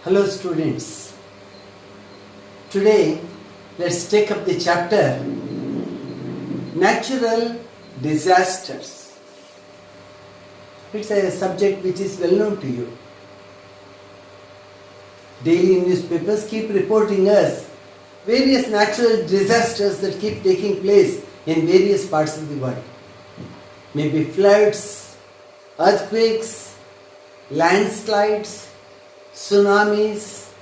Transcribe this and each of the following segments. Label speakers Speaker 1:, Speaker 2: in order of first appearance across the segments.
Speaker 1: Hello students, today let's take up the chapter Natural Disasters. It's a subject which is well known to you. Daily newspapers keep reporting us various natural disasters that keep taking place in various parts of the world. Maybe floods, earthquakes, landslides, tsunamis,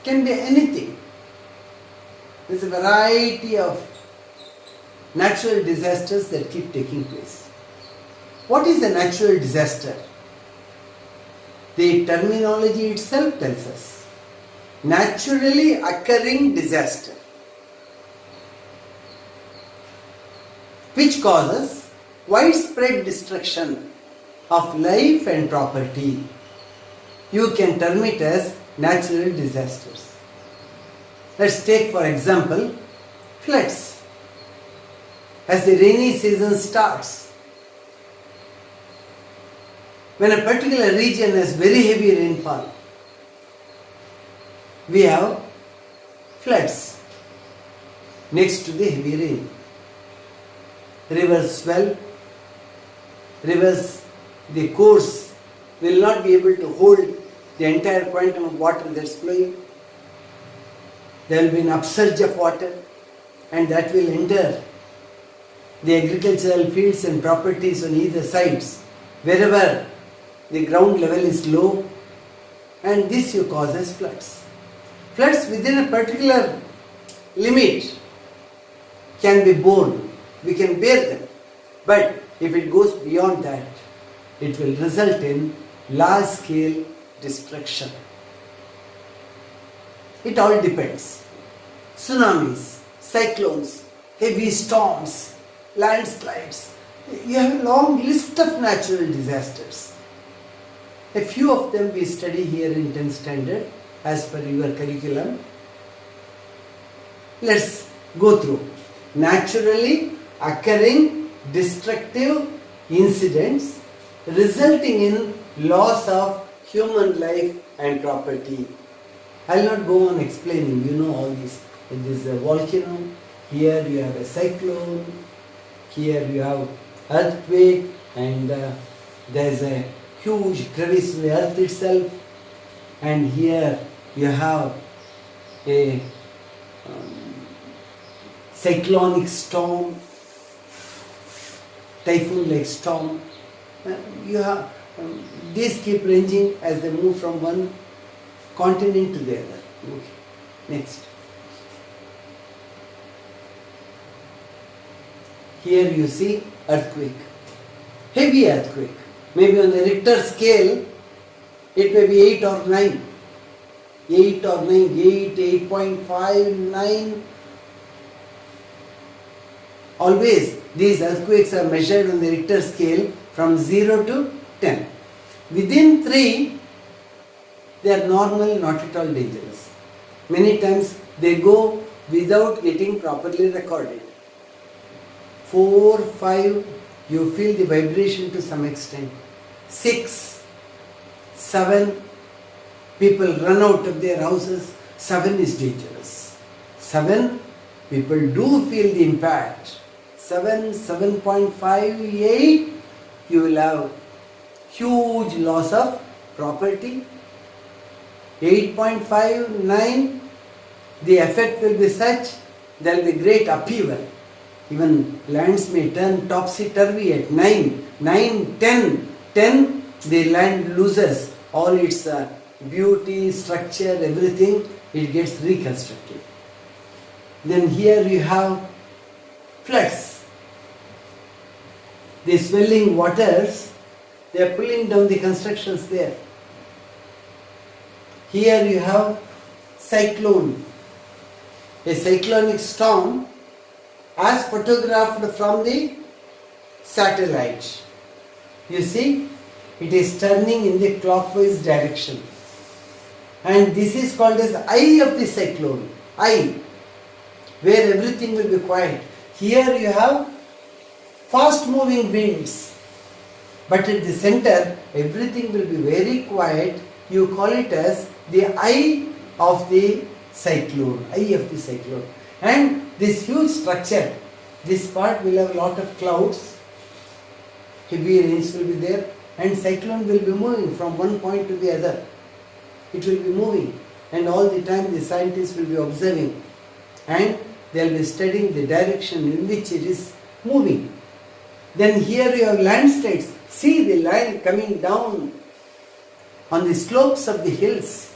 Speaker 1: can be anything. There's a variety of natural disasters that keep taking place. What is a natural disaster? The terminology itself tells us. Naturally occurring disaster, which causes widespread destruction of life and property. You can term it as natural disasters. Let's take for example floods. As the rainy season starts, when a particular region has very heavy rainfall, we have floods next to the heavy rain. Rivers swell, the course will not be able to hold the entire quantum of water that's flowing. There will be an upsurge of water and that will enter the agricultural fields and properties on either sides, wherever the ground level is low, and this causes floods. Floods within a particular limit can be borne, we can bear them, but if it goes beyond that, it will result in large scale destruction. It all depends. Tsunamis, cyclones, heavy storms, landslides. You have a long list of natural disasters. A few of them we study here in 10th standard as per your curriculum. Let's go through. Naturally occurring destructive incidents resulting in loss of human life and property. I will not go on explaining, you know all this. This is a volcano, here you have a cyclone, here you have earthquake, and there is a huge crevice in the earth itself, and here you have a cyclonic storm, typhoon-like storm. You have these keep ranging as they move from one continent to the other. Okay. Next. Here you see earthquake, heavy earthquake. Maybe on the Richter scale, it may be 8 or 9. 8 or 9, 8, 8.5, 9. Always these earthquakes are measured on the Richter scale from 0 to 10. Within 3, they are normal, not at all dangerous. Many times they go without getting properly recorded. 4, 5, you feel the vibration to some extent. 6, 7, people run out of their houses. 7 is dangerous. 7, people do feel the impact. 7, 7.5, 8, you will have huge loss of property. 8.5, 9, the effect will be such, there will be great upheaval. Even lands may turn topsy-turvy at 9, 9, 10, 10, the land loses all its beauty, structure, everything, it gets reconstructed. Then here you have floods. The swelling waters, they are pulling down the constructions there. Here you have cyclone, a cyclonic storm as photographed from the satellite. You see, it is turning in the clockwise direction. And this is called as eye of the cyclone. Eye, where everything will be quiet. Here you have fast moving winds, but at the center everything will be very quiet you call it as the eye of the cyclone, And this huge structure, this part will have a lot of clouds, heavy rains will be there, and cyclone will be moving from one point to the other. It will be moving, and all the time the scientists will be observing, and they will be studying the direction in which it is moving. Then here you have landslides. See the line coming down on the slopes of the hills.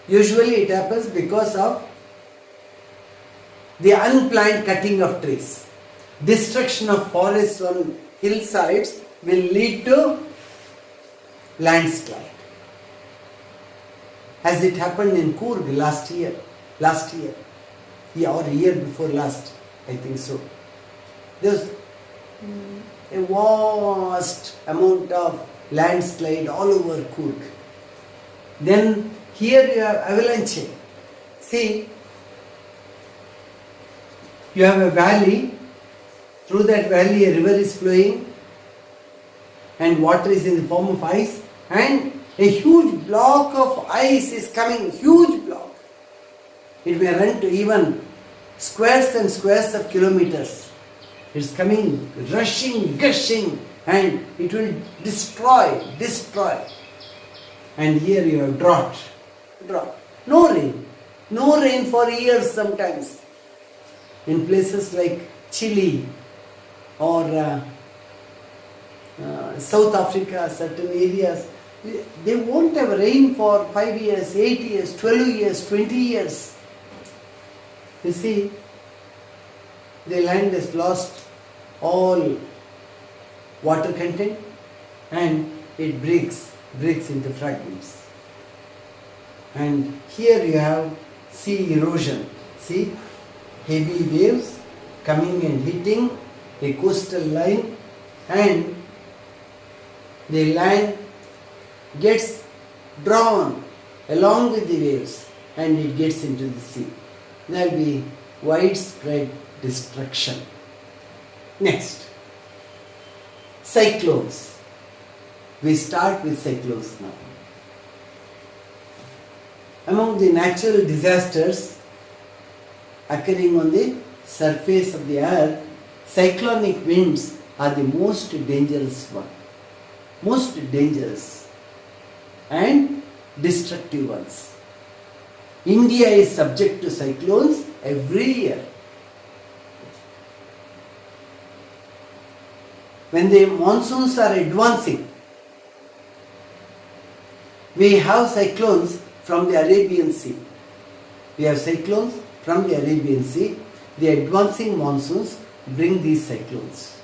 Speaker 1: Usually it happens because of the unplanned cutting of trees. Destruction of forests on hillsides will lead to landslide. As it happened in Coorg last year, or year before last, I think so. There was a vast amount of landslide all over Coorg. Then here you have avalanche. See, you have a valley. Through that valley a river is flowing and water is in the form of ice, and a huge block of ice is coming, huge block. It may run to even squares and squares of kilometers. It's coming, rushing, gushing, and it will destroy. And here you have drought. No rain for years sometimes. In places like Chile or South Africa, certain areas, they won't have rain for 5 years, 8 years, 12 years, 20 years. You see, the land has lost all water content and it breaks into fragments. And here you have sea erosion. See, heavy waves coming and hitting a coastal line, and the land gets drawn along with the waves and it gets into the sea. There will be widespread destruction. Next, cyclones. We start with cyclones now. Among the natural disasters occurring on the surface of the earth, cyclonic winds are the most dangerous one. Most dangerous and destructive ones. India is subject to cyclones every year. When the monsoons are advancing, we have cyclones from the Arabian Sea. The advancing monsoons bring these cyclones.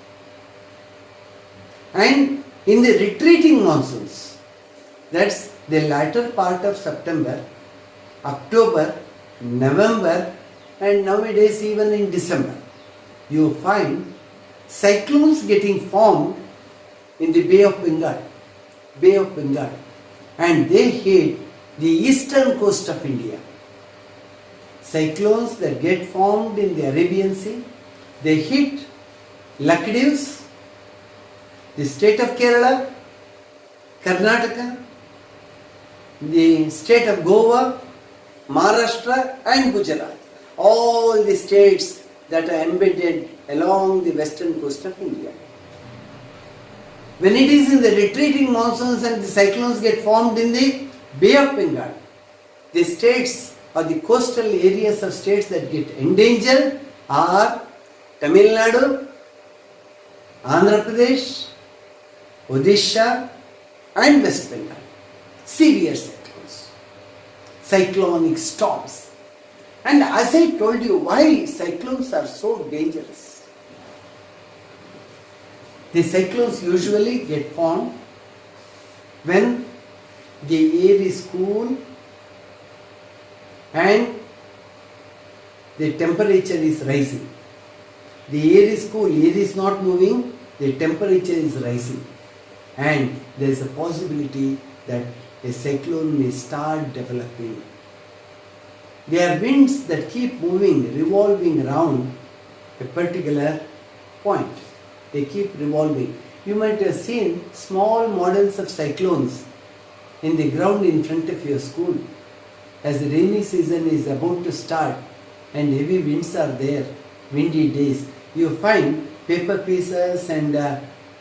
Speaker 1: And in the retreating monsoons, that's the latter part of September, October, November, and nowadays even in December, you find cyclones getting formed in the Bay of Bengal, and they hit the eastern coast of India. Cyclones that get formed in the Arabian Sea, they hit Lakshadweep, the state of Kerala, Karnataka, the state of Goa, Maharashtra and Gujarat. All the states that are embedded along the western coast of India. When it is in the retreating monsoons and the cyclones get formed in the Bay of Bengal, the states or the coastal areas of states that get endangered are Tamil Nadu, Andhra Pradesh, Odisha and West Bengal. Severe cyclones, cyclonic storms. And as I told you, why cyclones are so dangerous? The cyclones usually get formed when the air is cool and the temperature is rising. The air is cool, air is not moving, the temperature is rising. And there is a possibility that a cyclone may start developing. There are winds that keep moving, revolving around a particular point. They keep revolving. You might have seen small models of cyclones in the ground in front of your school, as the rainy season is about to start and heavy winds are there, windy days, you find paper pieces and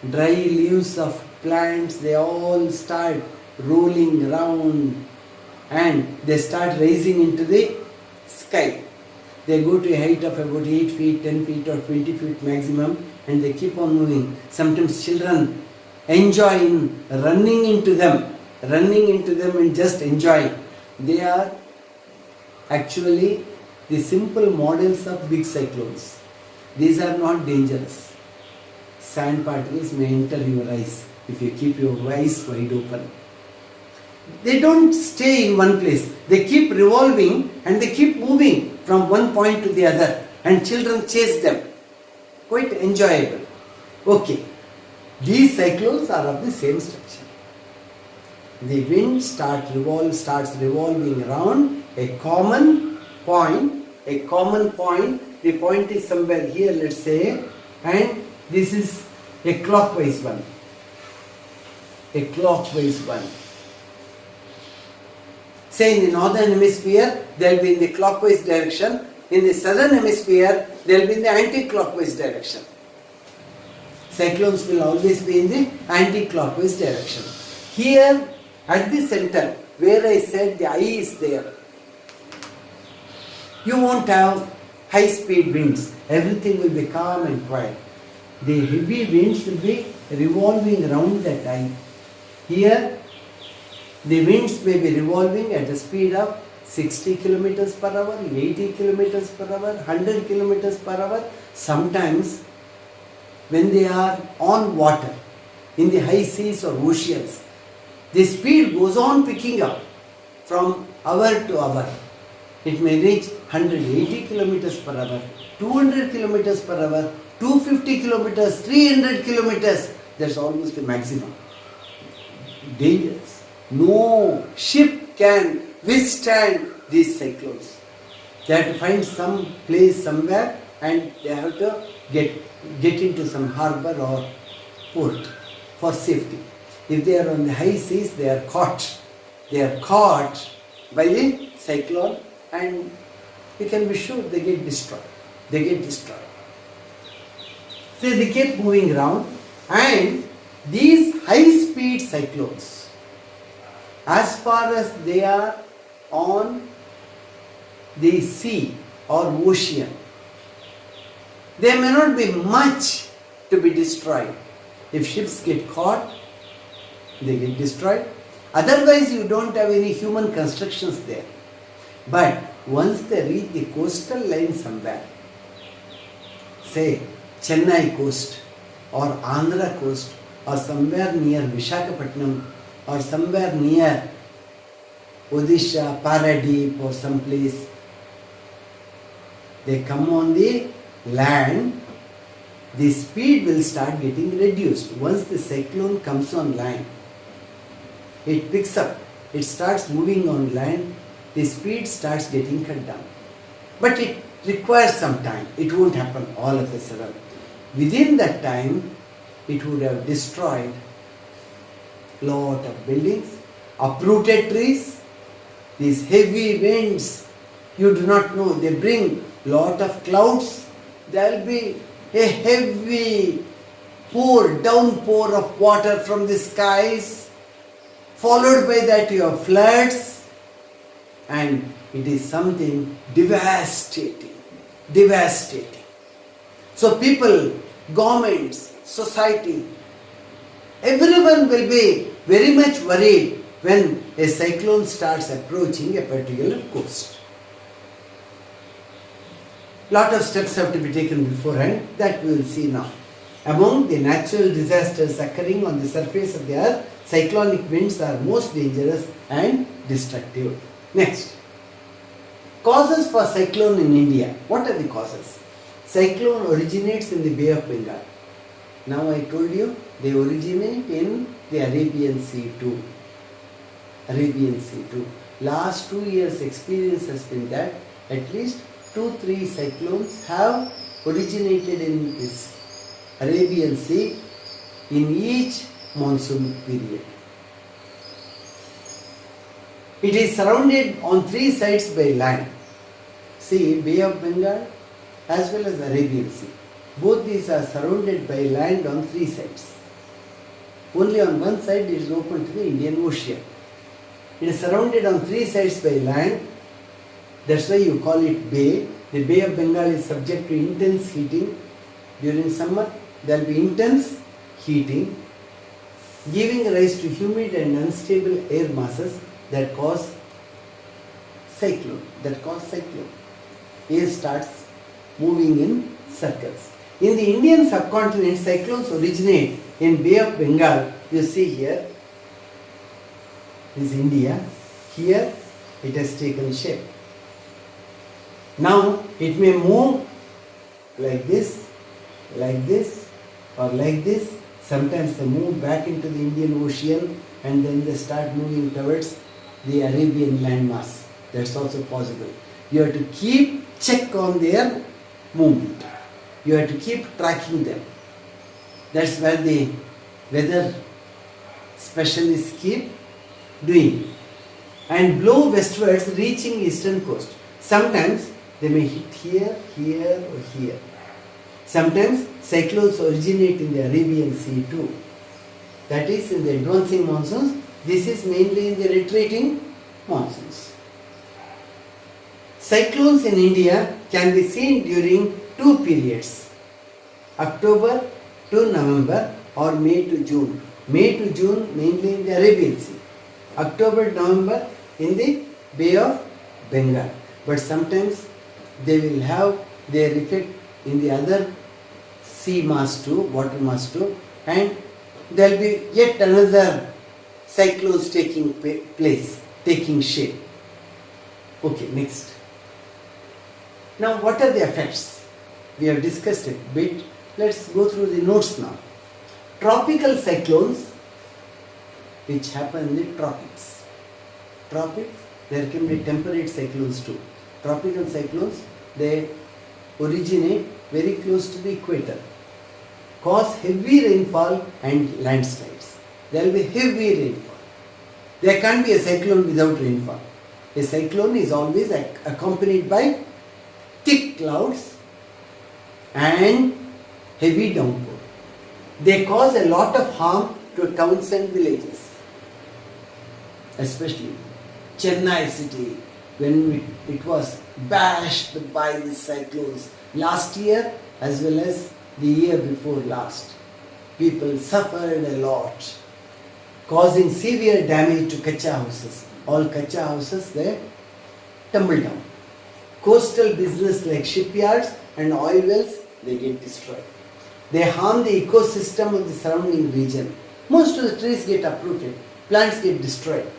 Speaker 1: dry leaves of plants, they all start rolling around and they start rising into the sky. They go to a height of about 8 feet, 10 feet or 20 feet maximum and they keep on moving. Sometimes children enjoy in running into them and just enjoy. They are actually the simple models of big cyclones. These are not dangerous. Sand particles may enter your eyes if you keep your eyes wide open. They don't stay in one place. They keep revolving and they keep moving from one point to the other and children chase them. Quite enjoyable. Okay. These cyclones are of the same structure. The wind starts revolving around a common point. The point is somewhere here, let's say, and this is a clockwise one. Say in the northern hemisphere, they will be in the clockwise direction. In the southern hemisphere, they will be in the anti-clockwise direction. Cyclones will always be in the anti-clockwise direction. Here, at the center, where I said the eye is there, you won't have high-speed winds. Everything will be calm and quiet. The heavy winds will be revolving around that eye. Here, the winds may be revolving at a speed of 60 kilometers per hour, 80 kilometers per hour, 100 kilometers per hour. Sometimes, when they are on water, in the high seas or oceans, the speed goes on picking up from hour to hour. It may reach 180 kilometers per hour, 200 kilometers per hour, 250 kilometers, 300 kilometers. That's almost the maximum. Dangerous. No ship can withstand these cyclones. They have to find some place somewhere and they have to get into some harbor or port for safety. If they are on the high seas, they are caught. They are caught by the cyclone and you can be sure they get destroyed. So they keep moving around and these high-speed cyclones, as far as they are on the sea or ocean, there may not be much to be destroyed. If ships get caught, they get destroyed. Otherwise, you don't have any human constructions there. But once they reach the coastal line somewhere, say Chennai coast or Andhra coast or somewhere near Visakhapatnam or somewhere near Odisha, Paradip or some place, they come on the land, the speed will start getting reduced. Once the cyclone comes on land, it picks up, it starts moving on land, the speed starts getting cut down. But it requires some time. It won't happen all of a sudden. Within that time, it would have destroyed lot of buildings, uprooted trees. These heavy winds, you do not know, they bring lot of clouds. There will be a heavy downpour of water from the skies. Followed by that you have floods, and it is something devastating. So people, governments, society, everyone will be very much worried when a cyclone starts approaching a particular coast. Lot of steps have to be taken beforehand, that we will see now. Among the natural disasters occurring on the surface of the earth, cyclonic winds are most dangerous and destructive. Next, causes for cyclone in India. What are the causes? Cyclone originates in the Bay of Bengal. Now I told you they originate in the Arabian Sea too. Last 2 years experience has been that at least 2-3 cyclones have originated in this Arabian Sea in each monsoon period. It is surrounded on three sides by land. See, Bay of Bengal as well as Arabian Sea. Both these are surrounded by land on three sides. Only on one side it is open to the Indian Ocean. It is surrounded on three sides by land. That's why you call it bay. The Bay of Bengal is subject to intense heating. During summer, there will be intense heating, giving rise to humid and unstable air masses that cause cyclone. Air starts moving in circles. In the Indian subcontinent, cyclones originate in Bay of Bengal. You see here, is India. Here it has taken shape. Now it may move like this, or like this. Sometimes they move back into the Indian Ocean and then they start moving towards the Arabian landmass. That's also possible. You have to keep check on their movement. You have to keep tracking them. That's where the weather specialists keep doing. And blow westwards, reaching eastern coast. Sometimes they may hit here, here or here. Sometimes cyclones originate in the Arabian Sea too. That is in the advancing monsoons. This is mainly in the retreating monsoons. Cyclones in India can be seen during two periods, October to November or May to June. May to June mainly in the Arabian Sea. October to November in the Bay of Bengal. But sometimes they will have their effect in the other sea mass too, water mass too, and there will be yet another cyclones taking place, taking shape. Okay, next. Now what are the effects? We have discussed it a bit. Let's go through the notes now. Tropical cyclones which happen in the tropics. Tropics, there can be temperate cyclones too. Tropical cyclones, they originate very close to the equator, cause heavy rainfall and landslides. There will be heavy rainfall. There can't be a cyclone without rainfall. A cyclone is always accompanied by thick clouds and heavy downpour. They cause a lot of harm to towns and villages, especially Chennai city, when it was bashed by the cyclones last year as well as the year before last. People suffered a lot, causing severe damage to kacha houses. All kacha houses, they tumble down. Coastal business like shipyards and oil wells, they get destroyed. They harm the ecosystem of the surrounding region. Most of the trees get uprooted, plants get destroyed.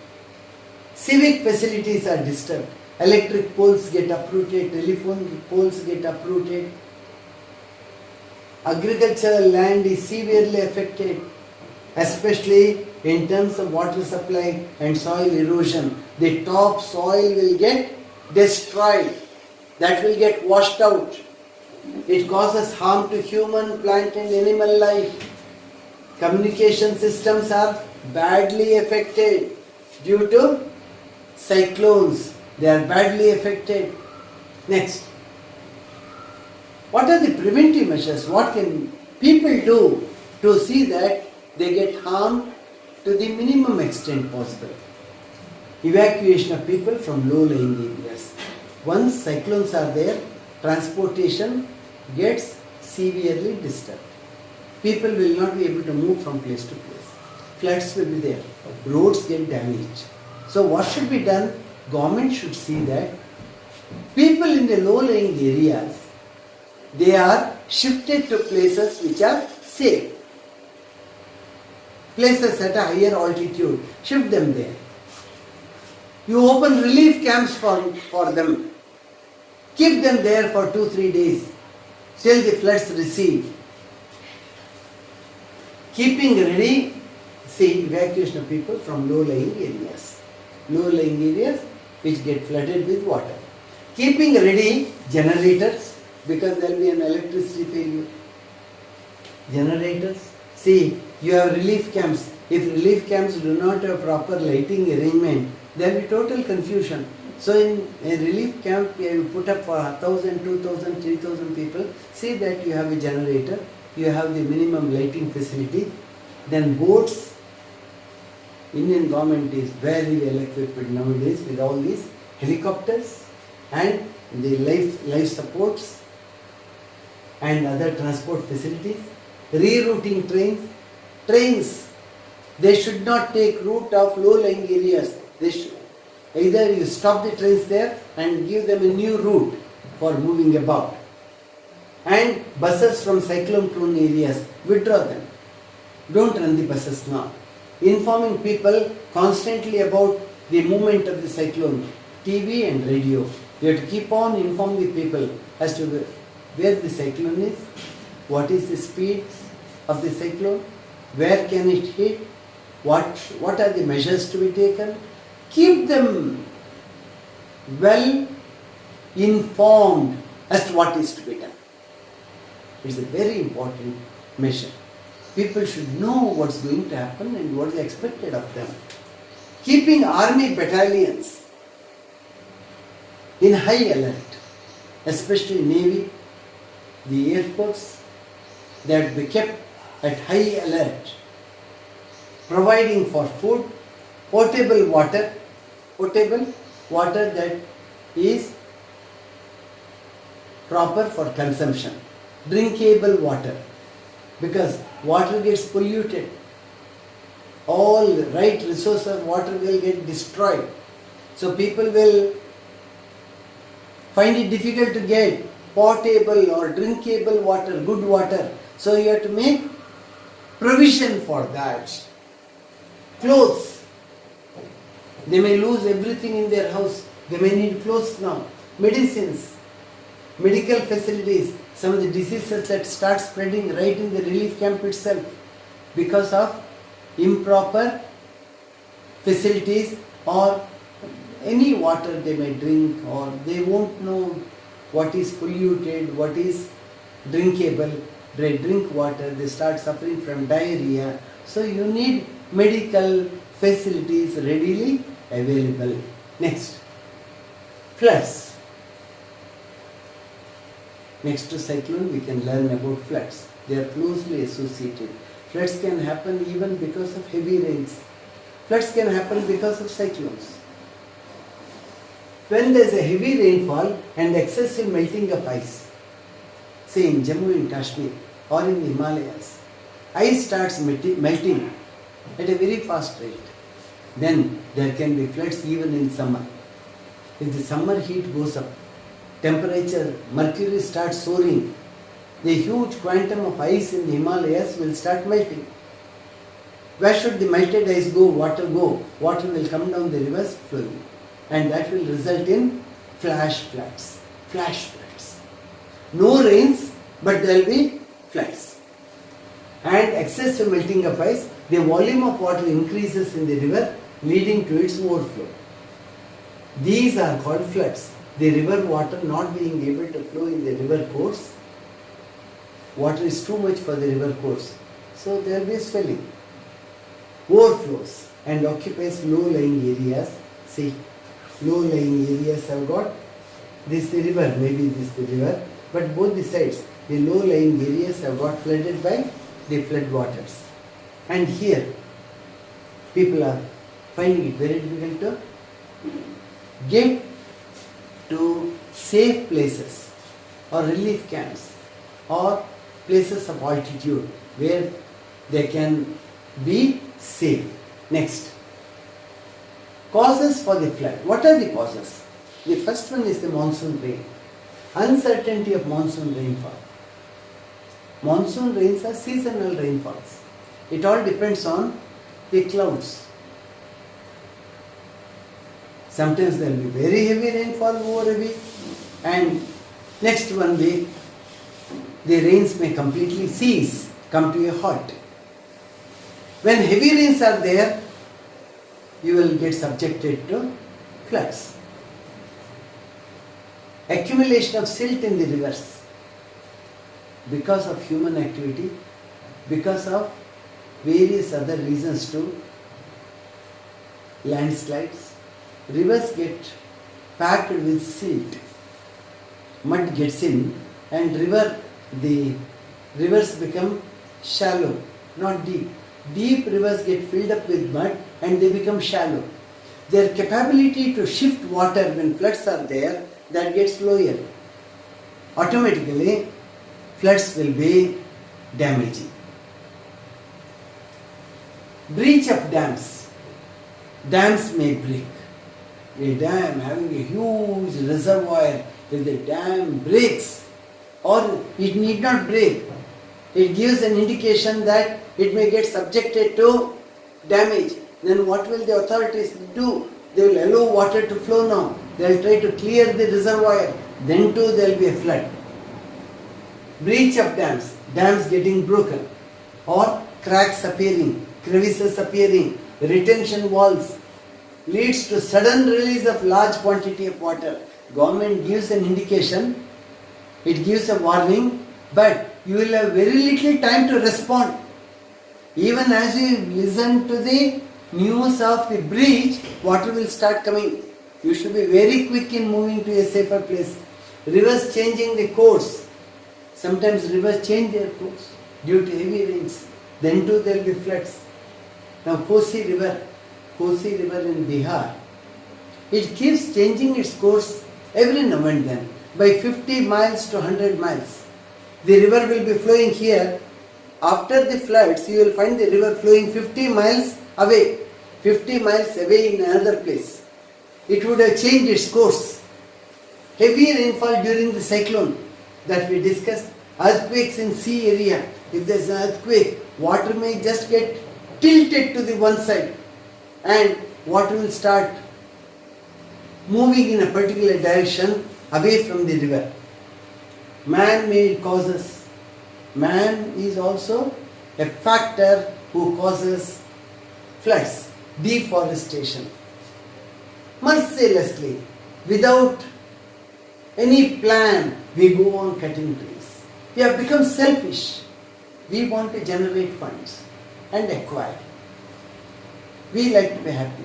Speaker 1: Civic facilities are disturbed. Electric poles get uprooted, telephone poles get uprooted. Agricultural land is severely affected, especially in terms of water supply and soil erosion. The top soil will get destroyed. That will get washed out. It causes harm to human, plant and animal life. Communication systems are badly affected due to cyclones. They are badly affected. Next. What are the preventive measures? What can people do to see that they get harmed to the minimum extent possible? Evacuation of people from low-lying areas. Once cyclones are there, transportation gets severely disturbed. People will not be able to move from place to place. Floods will be there. Roads get damaged. So what should be done? Government should see that people in the low-lying areas, they are shifted to places which are safe. Places at a higher altitude, shift them there. You open relief camps for them. Keep them there for 2-3 days till the floods recede. Keeping ready, see, evacuation of people from low-lying areas. Low-lying areas which get flooded with water. Keeping ready generators, because there will be an electricity failure. Generators. See, you have relief camps. If relief camps do not have proper lighting arrangement, There will be total confusion. So in a relief camp, you put up for 1,000, 2,000, 3,000 people. See that you have a generator, you have the minimum lighting facility. Then boats. Indian government is very well equipped nowadays with all these helicopters and the life supports and other transport facilities. Rerouting trains. Trains, they should not take route of low-lying areas. They should, either you stop the trains there and give them a new route for moving about. And buses from cyclone-prone areas, withdraw them. Don't run the buses now. Informing people constantly about the movement of the cyclone, TV and radio. You have to keep on informing the people as to where the cyclone is, what is the speed of the cyclone, where can it hit, what are the measures to be taken. Keep them well informed as to what is to be done. It's a very important measure. People should know what's going to happen and what is expected of them. Keeping army battalions in high alert, especially Navy, the Air Force, that be kept at high alert, providing for food, potable water that is proper for consumption, drinkable water, because water gets polluted. All right resources of water will get destroyed. So people will find it difficult to get potable or drinkable water, good water. So you have to make provision for that. Clothes. They may lose everything in their house. They may need clothes now. Medicines, medical facilities, some of the diseases that start spreading right in the relief camp itself because of improper facilities or any water they may drink, or they won't know what is polluted, what is drinkable. They drink water, they start suffering from diarrhea. So you need medical facilities readily available. Next, floods. Next to cyclone, we can learn about floods. They are closely associated. Floods can happen even because of heavy rains. Floods can happen because of cyclones. When there is a heavy rainfall and excessive melting of ice, say in Jammu and Kashmir or in the Himalayas, ice starts melting at a very fast rate. Then there can be floods even in summer. If the summer heat goes up, temperature, mercury starts soaring, the huge quantum of ice in the Himalayas will start melting. Where should the melted ice go, water go? Water will come down the rivers flowing. And that will result in flash floods. Flash floods. No rains, but there will be floods. And excessive melting of ice, the volume of water increases in the river, leading to its overflow. These are called floods. The river water not being able to flow in the river course. Water is too much for the river course. So there will be swelling. Overflows and occupies low-lying areas. See, low-lying areas have got this the river, maybe this the river, but both the sides, the low-lying areas have got flooded by the flood waters. And here, people are finding it very difficult to get to safe places or relief camps or places of altitude where they can be safe. Next, causes for the flood. What are the causes? The first one is the monsoon rain. Uncertainty of monsoon rainfall. Monsoon rains are seasonal rainfalls. It all depends on the clouds. Sometimes there will be very heavy rainfall over a week, and next 1 week the rains may completely cease, come to a halt. When heavy rains are there, you will get subjected to floods. Accumulation of silt in the rivers because of human activity, because of various other reasons too, landslides, rivers get packed with silt. Mud gets in and the rivers become shallow, not deep. Deep rivers get filled up with mud and they become shallow. Their capability to shift water when floods are there, that gets lower. Automatically, floods will be damaging. Breach of dams. Dams may break. A dam having a huge reservoir, if the dam breaks, or it need not break, it gives an indication that it may get subjected to damage. Then what will the authorities do? They will allow water to flow now. They will try to clear the reservoir. Then too there will be a flood. Breach of dams. Dams getting broken. Or cracks appearing, crevices appearing, retention walls leads to sudden release of large quantity of water. Government gives an indication, it gives a warning, but you will have very little time to respond. Even as you listen to the news of the breach, water will start coming. You should be very quick in moving to a safer place. Rivers changing the course. Sometimes rivers change their course due to heavy rains. Then too there will be floods. Now Kosi River in Bihar, it keeps changing its course every now and then by 50 miles to 100 miles. The river will be flowing here. After the floods, you will find the river flowing 50 miles away, 50 miles away in another place. It would have changed its course. Heavy rainfall during the cyclone that we discussed, earthquakes in sea area. If there is an earthquake, water may just get tilted to the one side and water will start moving in a particular direction away from the river. Man-made causes. Man is also a factor who causes floods, deforestation. Mercilessly, without any plan, we go on cutting trees. We have become selfish. We want to generate funds and acquire. We like to be happy.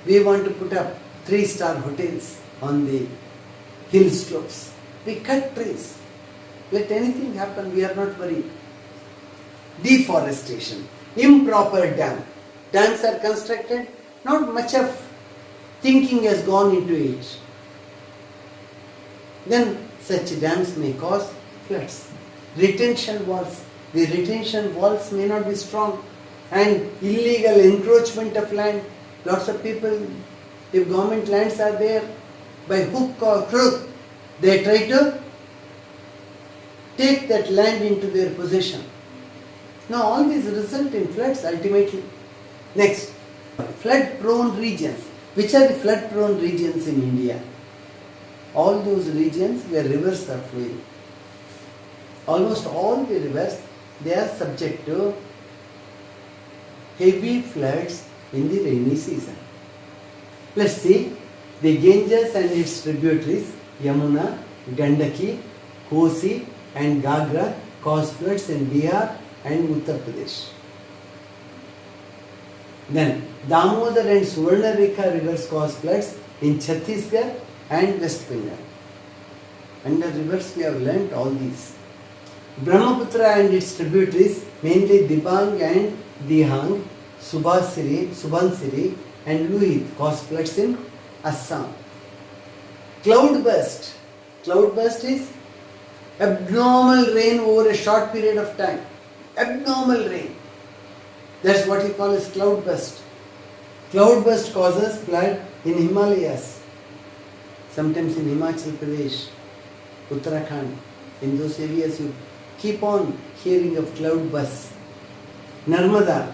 Speaker 1: We want to put up 3-star hotels on the hill slopes. We cut trees. Let anything happen, we are not worried. Deforestation. Improper dam. Dams are constructed, not much of thinking has gone into it. Then such dams may cause floods. Retention walls. The retention walls may not be strong. And illegal encroachment of land. Lots of people, if government lands are there, by hook or crook, they try to take that land into their possession. Now all these result in floods ultimately. Next, flood-prone regions. Which are the flood-prone regions in India? All those regions where rivers are flowing. Almost all the rivers, they are subject to heavy floods in the rainy season. Let's see, the Ganges and its tributaries, Yamuna, Gandaki, Kosi and Gagra cause floods in Bihar and Uttar Pradesh. Then Damodar and Suvarnareka rivers cause floods in Chhattisgarh and West Bengal. Under rivers we have learnt all these. Brahmaputra and its tributaries, mainly Dibang and Dihang, Subansiri and Luhit cause floods in Assam. Cloudburst. Cloudburst is abnormal rain over a short period of time. Abnormal rain. That's what we call as cloudburst. Cloudburst causes flood in Himalayas. Sometimes in Himachal Pradesh, Uttarakhand. In those areas you keep on hearing of cloudbursts. Narmada,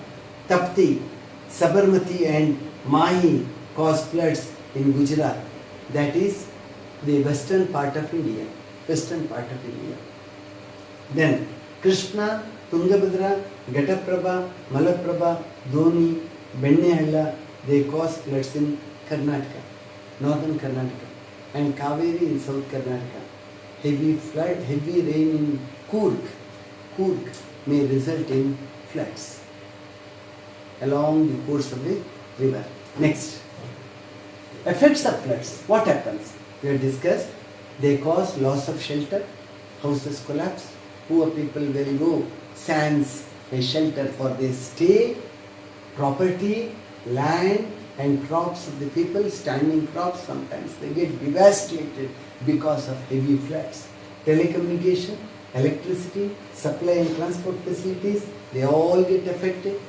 Speaker 1: Tapti, Sabarmati and Mahi cause floods in Gujarat. That is the western part of India. Then Krishna, Tungabhadra, Ghataprabha, Malaprabha, Doni, Bennehalla, they cause floods in Karnataka, northern Karnataka, and Kaveri in south Karnataka. Heavy flood, heavy rain in Coorg may result in floods along the course of the river. Next, effects of floods, what happens? We have discussed, they cause loss of shelter, houses collapse, poor people will go, sans a shelter for their stay, property, land and crops of the people, standing crops, sometimes they get devastated because of heavy floods. Telecommunication, electricity, supply and transport facilities, they all get affected.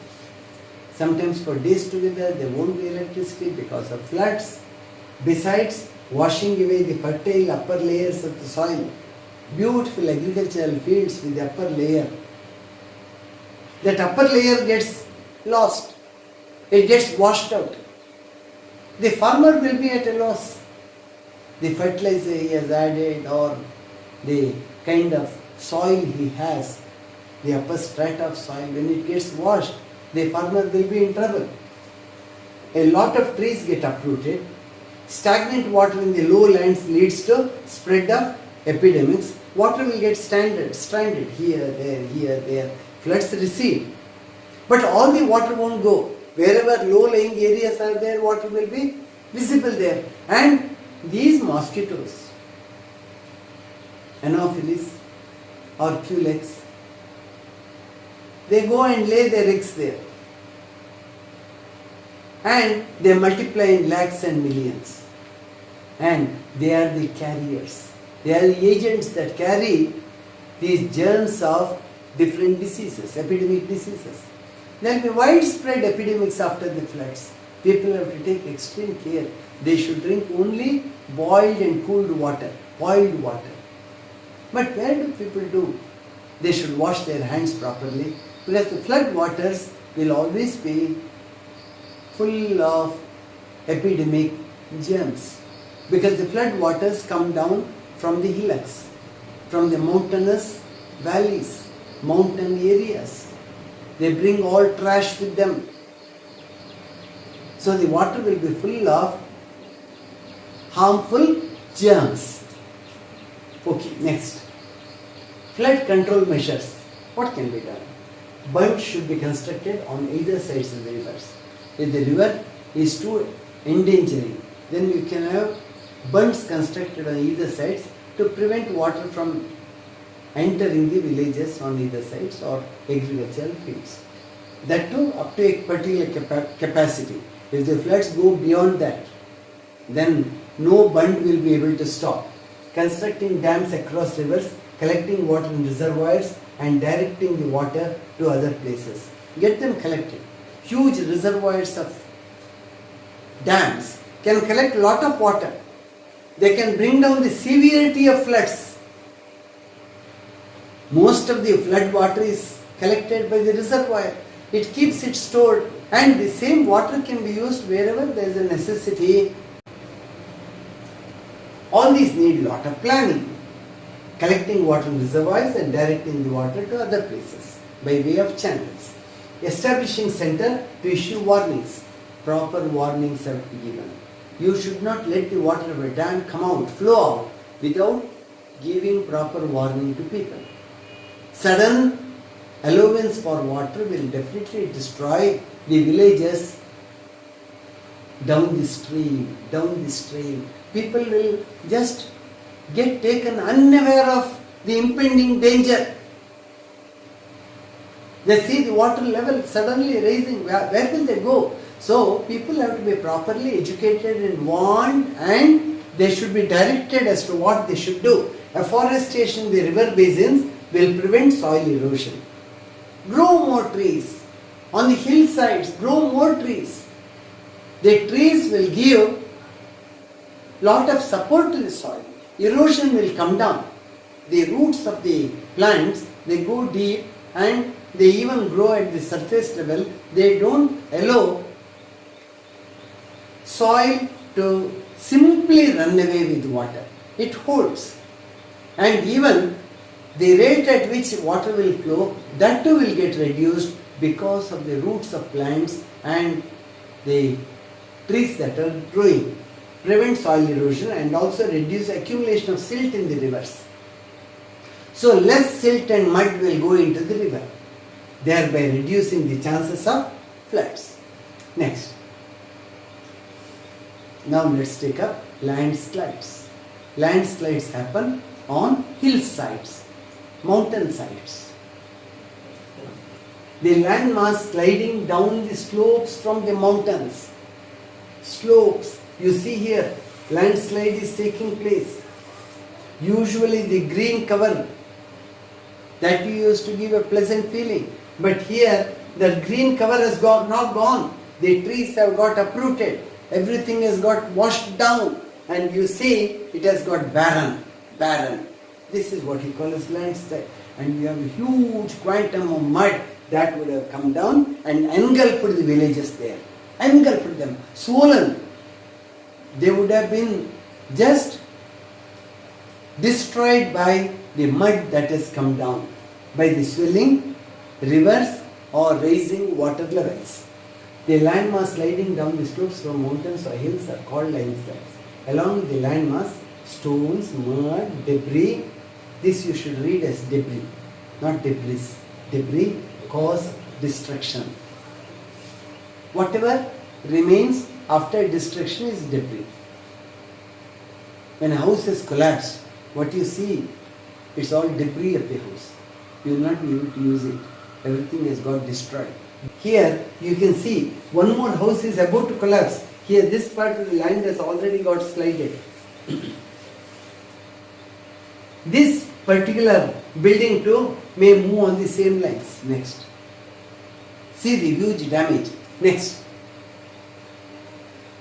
Speaker 1: Sometimes for days together there won't be electricity because of floods. Besides, washing away the fertile upper layers of the soil, beautiful agricultural fields with the upper layer. That upper layer gets lost. It gets washed out. The farmer will be at a loss. The fertilizer he has added or the kind of soil he has, the upper strata of soil, when it gets washed, the farmer will be in trouble. A lot of trees get uprooted. Stagnant water in the lowlands leads to spread of epidemics. Water will get stranded here, there. Floods recede. But all the water won't go. Wherever low-lying areas are there, water will be visible there. And these mosquitoes, Anopheles or Culex, they go and lay their eggs there. And they multiply in lakhs and millions. And they are the carriers. They are the agents that carry these germs of different diseases, epidemic diseases. There will be widespread epidemics after the floods. People have to take extreme care. They should drink only boiled and cooled water, boiled water. But where do people do? They should wash their hands properly, because the flood waters will always be full of epidemic germs. Because the flood waters come down from the hillocks, from the mountainous valleys, mountain areas. They bring all trash with them. So the water will be full of harmful germs. Okay, next. Flood control measures. What can be done? Bunds should be constructed on either sides of the rivers. If the river is too endangering, then you can have bunds constructed on either sides to prevent water from entering the villages on either sides or agricultural fields. That too up to a particular capacity. If the floods go beyond that, then no bund will be able to stop. Constructing dams across rivers, collecting water in reservoirs and directing the water to other places. Get them collected. Huge reservoirs of dams can collect a lot of water. They can bring down the severity of floods. Most of the flood water is collected by the reservoir. It keeps it stored, and the same water can be used wherever there is a necessity. All these need a lot of planning. Collecting water in reservoirs and directing the water to other places by way of channels. Establishing center to issue warnings. Proper warnings are given. You should not let the water of a dam come out, flow out, without giving proper warning to people. Sudden allowance for water will definitely destroy the villages down the stream. People will just get taken unaware of the impending danger. They see the water level suddenly rising. Where will they go? So people have to be properly educated and warned, and they should be directed as to what they should do. Afforestation in the river basins will prevent soil erosion. Grow more trees. On the hillsides, grow more trees. The trees will give lot of support to the soil. Erosion will come down. The roots of the plants, they go deep and they even grow at the surface level. They don't allow soil to simply run away with water. It holds. And even the rate at which water will flow, that too will get reduced because of the roots of plants and the trees that are growing. Prevent soil erosion and also reduce accumulation of silt in the rivers. So less silt and mud will go into the river, thereby reducing the chances of floods. Next. Now let's take up landslides. Landslides happen on hillsides, mountain sides. The landmass sliding down the slopes from the mountains. Slopes, you see here, landslide is taking place. Usually the green cover that used to give a pleasant feeling, but here the green cover has not gone. The trees have got uprooted. Everything has got washed down, and you see it has got barren. This is what he calls landslide. And we have a huge quantum of mud that would have come down and engulfed the villages there. Engulfed them, swollen. They would have been just destroyed by the mud that has come down, by the swelling rivers or rising water levels. The landmass sliding down the slopes from mountains or hills are called landslides. Along the landmass, stones, mud, debris, this you should read as debris, not debris. Debris cause destruction. Whatever remains after destruction is debris. When a house has collapsed, what you see, it's all debris of the house. You will not be able to use it. Everything has got destroyed. Here you can see one more house is about to collapse. Here this part of the land has already got slided. This particular building too may move on the same lines. Next. See the huge damage. Next.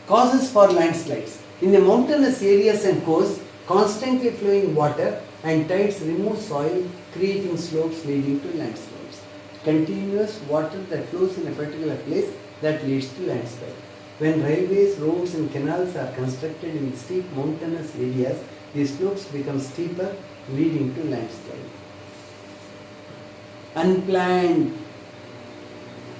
Speaker 1: Causes for landslides. In the mountainous areas and coasts, constantly flowing water and tides remove soil, creating slopes leading to landslides. Continuous water that flows in a particular place that leads to landslide. When railways, roads and canals are constructed in steep mountainous areas, the slopes become steeper, leading to landslide. Unplanned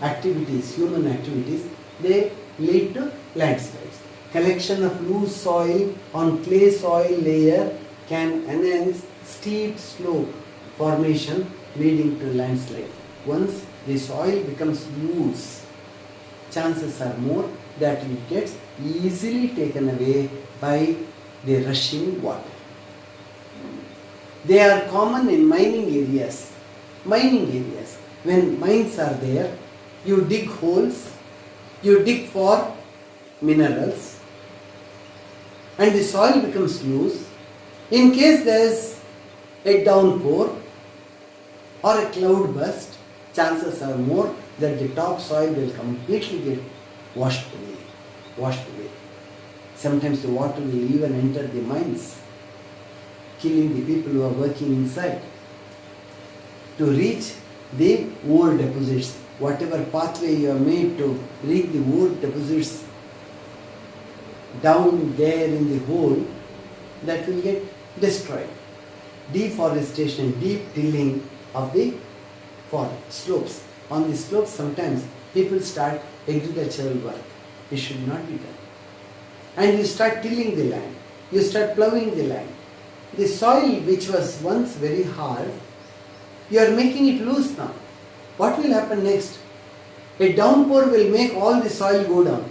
Speaker 1: activities, human activities, they lead to landslides. Collection of loose soil on clay soil layer can enhance steep slope formation, leading to landslide. Once the soil becomes loose, chances are more that it gets easily taken away by the rushing water. They are common in mining areas. When mines are there, you dig holes, you dig for minerals, and the soil becomes loose. In case there is a downpour or a cloud burst, chances are more that the top soil will completely get washed away. Sometimes the water will even enter the mines, killing the people who are working inside. To reach the ore deposits, whatever pathway you have made to reach the ore deposits down there in the hole, that will get destroyed. Deforestation, deep tilling of the forest slopes. On the slopes, sometimes people start agricultural work. It should not be done. And you start tilling the land. You start ploughing the land. The soil which was once very hard, you are making it loose now. What will happen next? A downpour will make all the soil go down.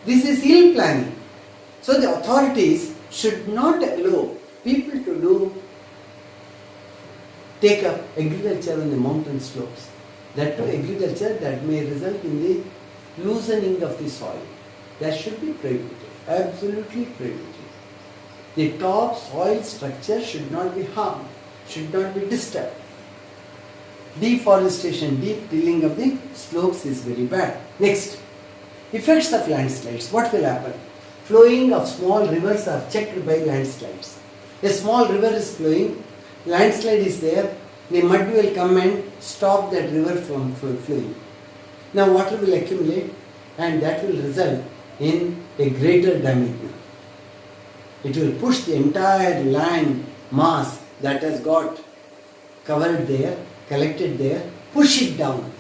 Speaker 1: This is ill planning. So the authorities should not allow people to take up agriculture on the mountain slopes. That too agriculture that may result in the loosening of the soil. That should be prohibited. Absolutely prohibited. The top soil structure should not be harmed, should not be disturbed. Deforestation, deep tilling of the slopes is very bad. Next, effects of landslides. What will happen? Flowing of small rivers are checked by landslides. A small river is flowing, landslide is there, the mud will come and stop that river from flowing. Now water will accumulate and that will result in a greater damage. It will push the entire land mass that has got covered there, collected there, push it down.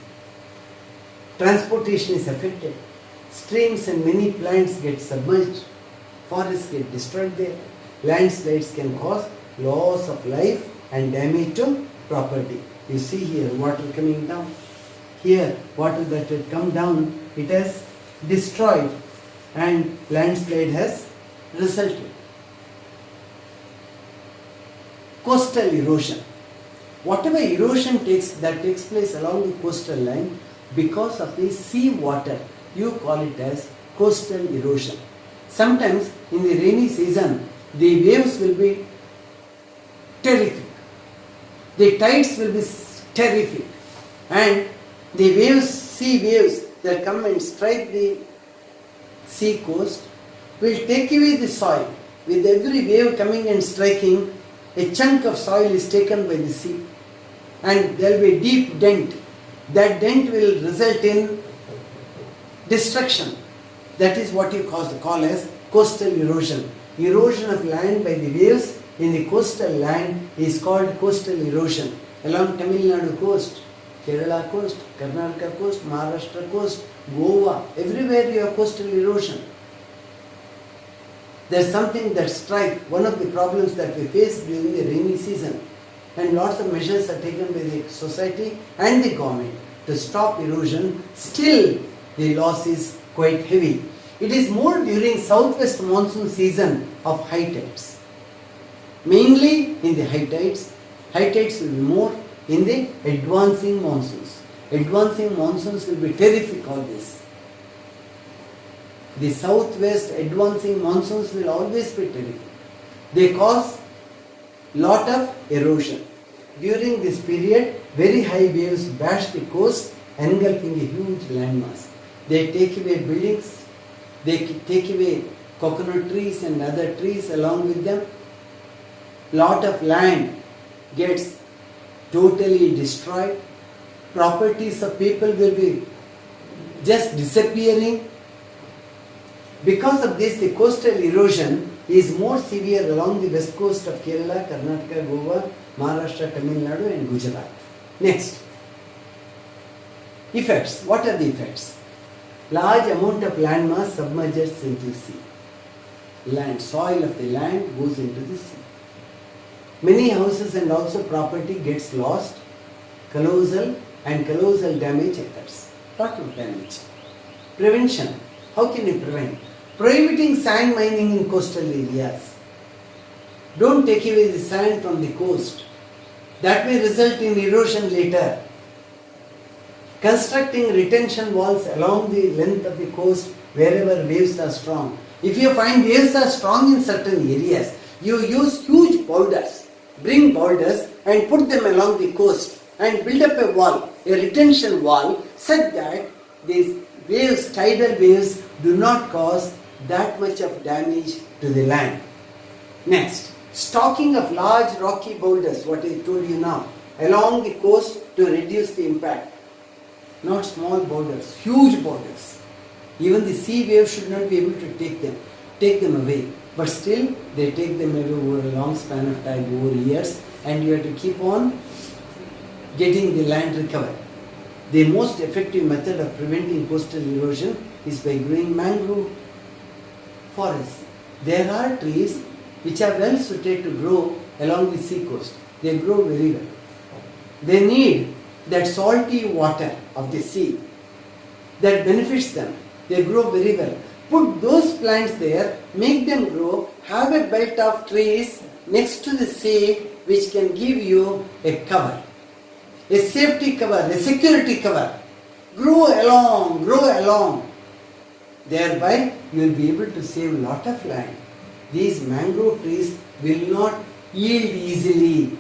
Speaker 1: Transportation is affected. Streams and many plants get submerged. Forests get destroyed there. Landslides can cause loss of life and damage to property. You see here water coming down. Here water that had come down, it has destroyed and landslide has resulted. Coastal erosion. Whatever erosion takes place along the coastal line because of the sea water, you call it as coastal erosion. Sometimes in the rainy season, the waves will be terrific. The tides will be terrific. And the waves, sea waves that come and strike the sea coast will take away the soil. With every wave coming and striking, a chunk of soil is taken by the sea. And there will be a deep dent. That dent will result in destruction. That is what you call as coastal erosion. Erosion of land by the waves in the coastal land is called coastal erosion. Along Tamil Nadu coast, Kerala coast, Karnataka coast, Maharashtra coast, Goa, everywhere you have coastal erosion. There is something that strikes, one of the problems that we face during the rainy season, and lots of measures are taken by the society and the government to stop erosion. Still the loss is quite heavy. It is more during southwest monsoon season of high tides. Mainly in the high tides. High tides will be more in the advancing monsoons. Advancing monsoons will be terrific always. The southwest advancing monsoons will always be terrific. They cause lot of erosion. During this period, very high waves bash the coast, engulfing a huge landmass. They take away buildings, they take away coconut trees and other trees along with them. Lot of land gets totally destroyed. Properties of people will be just disappearing. Because of this, the coastal erosion is more severe along the west coast of Kerala, Karnataka, Goa, Maharashtra, Tamil Nadu and Gujarat. Next. Effects. What are the effects? Large amount of landmass submerges into sea. Soil of the land goes into the sea. Many houses and also property gets lost. Colossal damage occurs. Lot of damage. Prevention. How can you prevent? Prohibiting sand mining in coastal areas. Don't take away the sand from the coast. That may result in erosion later. Constructing retention walls along the length of the coast wherever waves are strong. If you find waves are strong in certain areas, you use huge boulders. Bring boulders and put them along the coast and build up a wall, a retention wall, such that these waves, tidal waves, do not cause that much of damage to the land. Next, stocking of large rocky boulders, what I told you now, along the coast to reduce the impact. Not small boulders, huge boulders. Even the sea waves should not be able to take them away. But still, they take them away over a long span of time, over years, and you have to keep on getting the land recovered. The most effective method of preventing coastal erosion is by growing mangrove forests. There are trees which are well suited to grow along the sea coast. They grow very well. They need that salty water of the sea that benefits them. They grow very well. Put those plants there, make them grow, have a belt of trees next to the sea which can give you a cover. A safety cover, a security cover. Grow along. Thereby, you will be able to save a lot of land. These mangrove trees will not yield easily.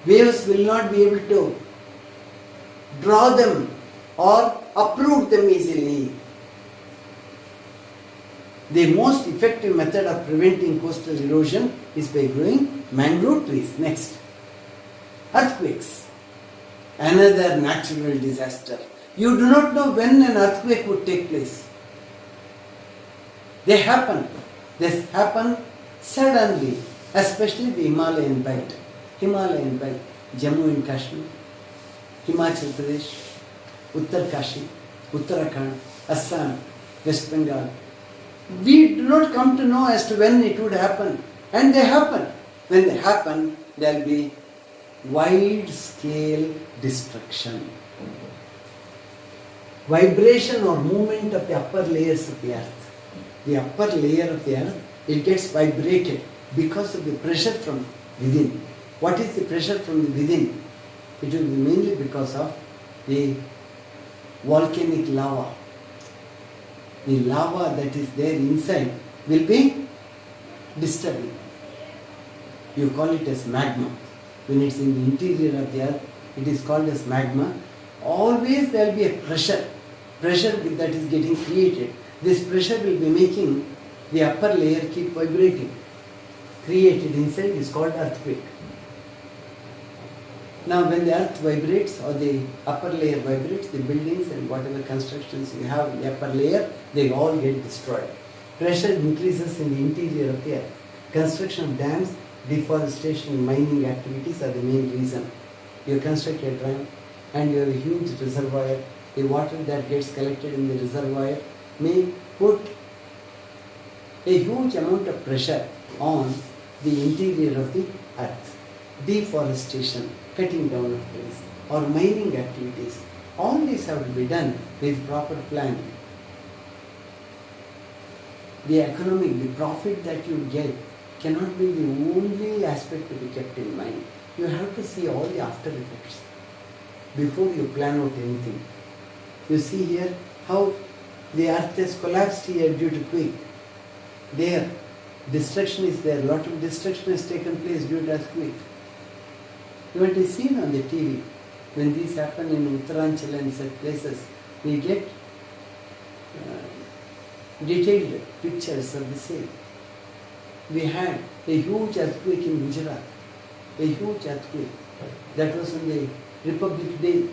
Speaker 1: Waves will not be able to draw them or uproot them easily. The most effective method of preventing coastal erosion is by growing mangrove trees. Next, earthquakes. Another natural disaster. You do not know when an earthquake would take place. They happen. They happen suddenly, especially the Himalayan belt. Jammu and Kashmir, Himachal Pradesh, Uttarkashi, Uttarakhand, Assam, West Bengal. We do not come to know as to when it would happen. And they happen. When they happen, there will be wide-scale destruction. Vibration or movement of the upper layers of the earth. the upper layer of the earth, it gets vibrated because of the pressure from within. What is the pressure from the within? It will be mainly because of the volcanic lava. The lava that is there inside will be disturbing. You call it as magma. When it's in the interior of the earth, it is called as magma. Always there will be a pressure that is getting created. This pressure will be making the upper layer keep vibrating. Created inside is called earthquake. Now when the earth vibrates or the upper layer vibrates, the buildings and whatever constructions you have in the upper layer, they all get destroyed. Pressure increases in the interior of the earth. Construction of dams, deforestation, mining activities are the main reason. You construct a dam and you have a huge reservoir. The water that gets collected in the reservoir may put a huge amount of pressure on the interior of the earth. Deforestation, cutting down of trees, or mining activities, all these have to be done with proper planning. The economic, the profit that you get cannot be the only aspect to be kept in mind. You have to see all the after effects before you plan out anything. You see here how the earth has collapsed here due to quake. There, destruction is there. A lot of destruction has taken place due to earthquake. You might have seen on the TV when these happen in Uttaranchal and such places, we get detailed pictures of the same. We had a huge earthquake in Gujarat, a huge earthquake. That was on the Republic Day.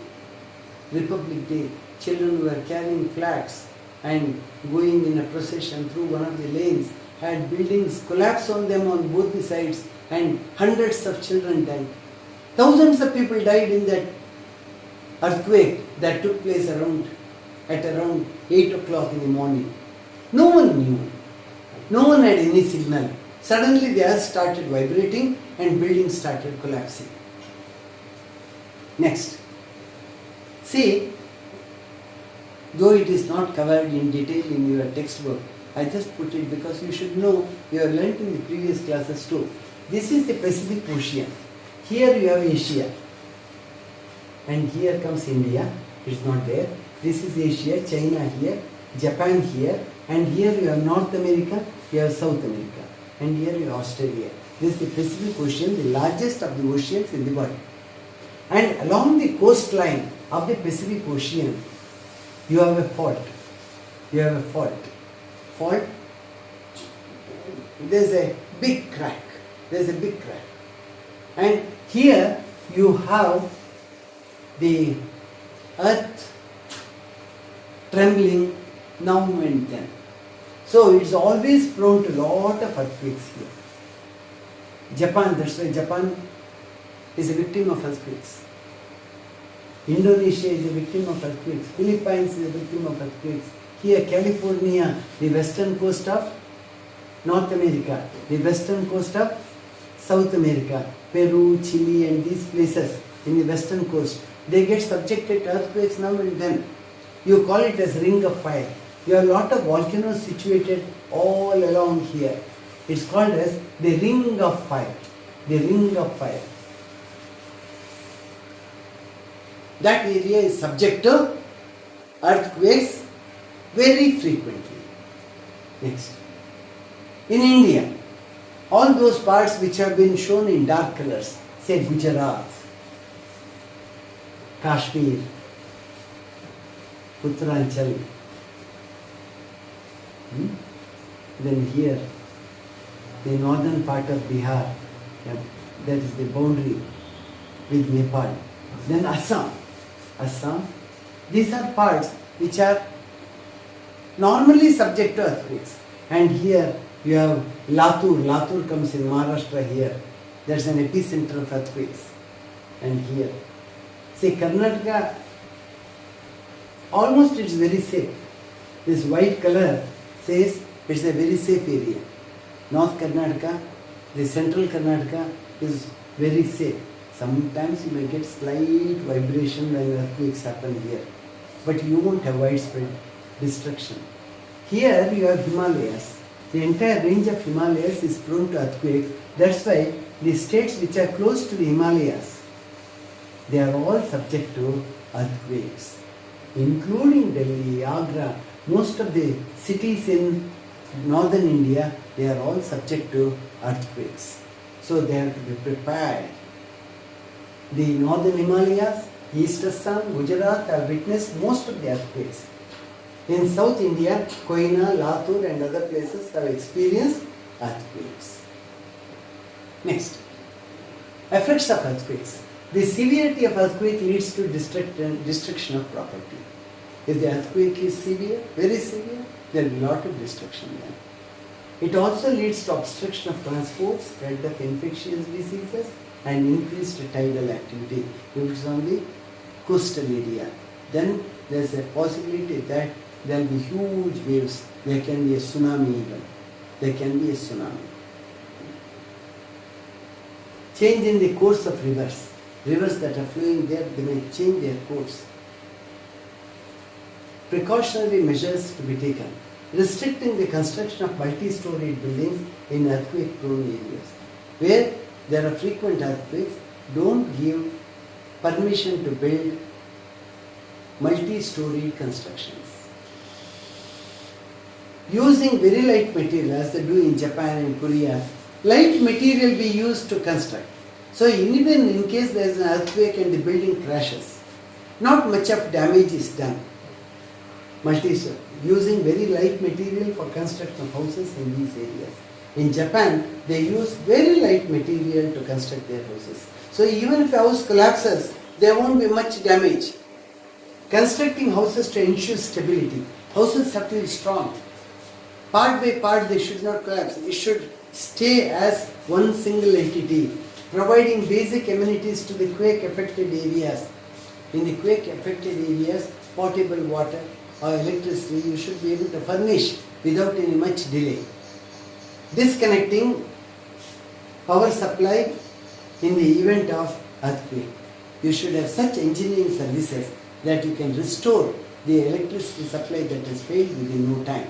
Speaker 1: Republic Day, children were carrying flags and going in a procession through one of the lanes, had buildings collapse on them on both the sides, and hundreds of children died. Thousands of people died in that earthquake that took place at around 8 o'clock in the morning. No one knew. No one had any signal. Suddenly the earth started vibrating and buildings started collapsing. Next. See, though it is not covered in detail in your textbook, I just put it because you should know, you have learnt in the previous classes too. This is the Pacific Ocean. Here you have Asia. And here comes India. It's not there. This is Asia, China here, Japan here, and here you have North America, you have South America, and here you have Australia. This is the Pacific Ocean, the largest of the oceans in the world. And along the coastline of the Pacific Ocean, you have a fault. You have a fault. Fault, there's a big crack. There's a big crack. And here you have the earth trembling now and then. So it's always prone to a lot of earthquakes here. Japan, that's why Japan is a victim of earthquakes. Indonesia is a victim of earthquakes. Philippines is a victim of earthquakes. Here California, the western coast of North America, the western coast of South America, Peru, Chile and these places in the western coast, they get subjected to earthquakes now and then. You call it as ring of fire. You have a lot of volcanoes situated all along here. It's called as the ring of fire. The ring of fire. That area is subject to earthquakes very frequently. Next. In India, all those parts which have been shown in dark colors, say Gujarat, Kashmir, Uttaranchal, then here, the northern part of Bihar, that is the boundary with Nepal, then Assam. These are parts which are normally subject to earthquakes. And here you have Latur. Latur comes in Maharashtra here. There's an epicenter of earthquakes. And here. See, Karnataka, almost it's very safe. This white color says it's a very safe area. North Karnataka, the central Karnataka is very safe. Sometimes you may get slight vibration when earthquakes happen here. But you won't have widespread destruction. Here you have Himalayas. The entire range of Himalayas is prone to earthquakes. That's why the states which are close to the Himalayas, they are all subject to earthquakes, including Delhi, Agra. Most of the cities in northern India, they are all subject to earthquakes. So they have to be prepared. The northern Himalayas, East Assam, Gujarat have witnessed most of the earthquakes. In South India, Koina, Latur and other places have experienced earthquakes. Next, effects of earthquakes. The severity of earthquake leads to destruction of property. If the earthquake is severe, very severe, there will be a lot of destruction then. It also leads to obstruction of transport, spread of infectious diseases and increased tidal activity. If it's on the coastal area, then there is a possibility that there will be huge waves. There can be a tsunami even. There can be a tsunami. Change in the course of rivers. Rivers that are flowing there, they may change their course. Precautionary measures to be taken. Restricting the construction of multi-story buildings in earthquake-prone areas. Where there are frequent earthquakes, don't give permission to build multi-story constructions. Using very light material, as they do in Japan and Korea, light material be used to construct. So even in case there is an earthquake and the building crashes, not much of damage is done. Multi-story, using very light material for construction of houses in these areas. In Japan, they use very light material to construct their houses. So even if a house collapses, there won't be much damage. Constructing houses to ensure stability. Houses have to be strong. Part by part they should not collapse. It should stay as one single entity, providing basic amenities to the quake affected areas. In the quake affected areas, potable water or electricity you should be able to furnish without any much delay. Disconnecting power supply in the event of earthquake. You should have such engineering services that you can restore the electricity supply that has failed within no time.